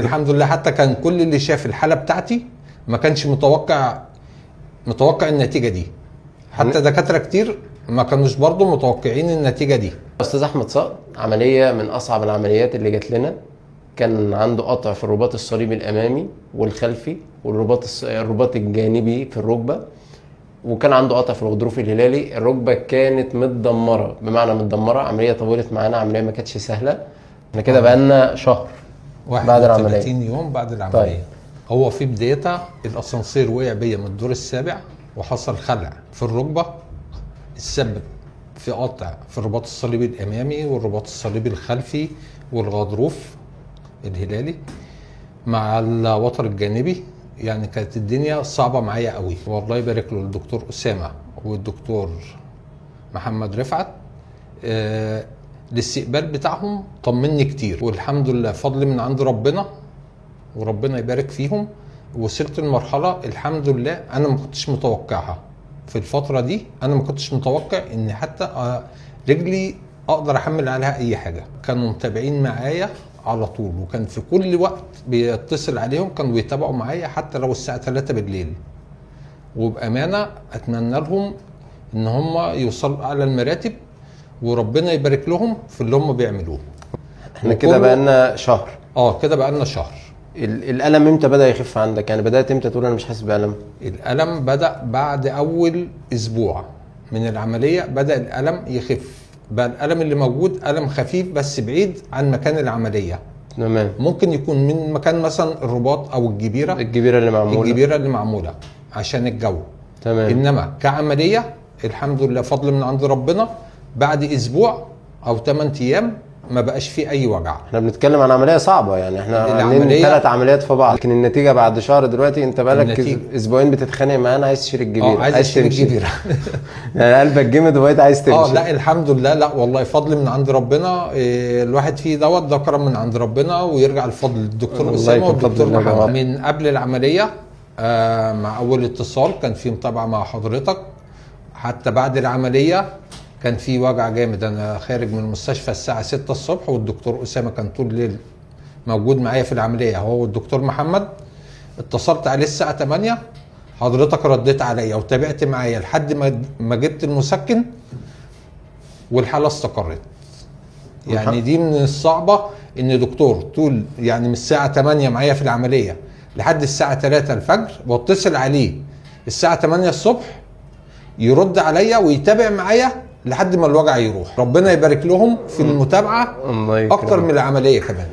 الحمد لله. حتى كان كل اللي شاف الحالة بتاعتي ما كانش متوقع النتيجة دي. حتى دكاترة كتير ما كانوش برضو متوقعين النتيجة دي. استاذ احمد صقر عمليه من اصعب العمليات اللي جات لنا. كان عنده قطع في الرباط الصليبي الامامي والخلفي والرباط الجانبي في الركبه، وكان عنده قطع في الغضروف الهلالي. الركبه كانت متدمره، بمعنى متدمره. عمليه طولت معانا، عمليه ما كانتش سهله. احنا كده بقالنا شهر بعد العمليه، 31 يوم بعد العملية. طيب. هو في بدايتها الاسانسير وقع بيا من الدور السابع وحصل خلع في الركبة، السبب في قطع في الرباط الصليبي الامامي والرباط الصليبي الخلفي والغضروف الهلالي مع الوتر الجانبي. يعني كانت الدنيا صعبة معايا قوي. والله يبارك له الدكتور أسامة والدكتور محمد رفعت. الاستقبال بتاعهم طمني كتير، والحمد لله فضل من عند ربنا وربنا يبارك فيهم. وصلت لمرحلة الحمد لله أنا ما كنتش متوقعها في الفترة دي. أنا ما كنتش متوقع إن حتى رجلي أقدر أحمل عليها أي حاجة. كانوا متابعين معايا على طول، وكان في كل وقت بيتصل عليهم، كانوا بيتابعوا معايا حتى لو الساعة 3 بالليل. وبأمانة أتمنى لهم إن هم يوصلوا أعلى المراتب، وربنا يبارك لهم في اللي هم بيعملوه. احنا كده بقالنا شهر. كده بقالنا شهر. الألم امتى بدأ يخف عندك؟ يعني بدأت امتى تقول أنا مش حاسس بألم؟ الألم بدأ بعد أول أسبوع من العملية، بدأ الألم يخف. بقى الألم اللي موجود ألم خفيف بس بعيد عن مكان العملية. تمام. ممكن يكون من مكان مثلا الرباط أو الجبيرة اللي معمولة عشان الجو. تمام. إنما كعملية الحمد لله فضل من عند ربنا، بعد أسبوع أو 8 أيام ما بقاش فيه أي وجع. احنا بنتكلم عن عملية صعبة، يعني احنا عاملين 3 عمليات في بعض، لكن النتيجة بعد شهر. دلوقتي انت بقالك اسبوعين بتتخانق معانا عايز تشيل الجبيرة. عايز اشيل الجبيرة. يعني قلبك جامد وبقيت عايز تمشي. لا الحمد لله. لا والله فضل من عند ربنا. الواحد فيه ده كرم من عند ربنا، ويرجع الفضل للدكتور أسامة والدكتور محمد. من قبل العملية مع أول اتصال كان في متابعة مع حضرتك. حتى بعد العملية كان في وجع جامد. انا خارج من المستشفى الساعه 6 الصبح، والدكتور اسامه كان طول الليل موجود معايا في العمليه، هو والدكتور محمد. اتصلت عليه الساعه 8، حضرتك رديت عليا وتابعت معايا لحد ما جبت المسكن والحاله استقرت. يعني دي من الصعبه ان دكتور طول يعني من الساعه 8 معايا في العمليه لحد الساعه 3 الفجر، واتصل عليه الساعه 8 الصبح يرد عليا ويتابع معايا لحد ما الوجع يروح. ربنا يبارك لهم في المتابعة اكتر من العملية كمان.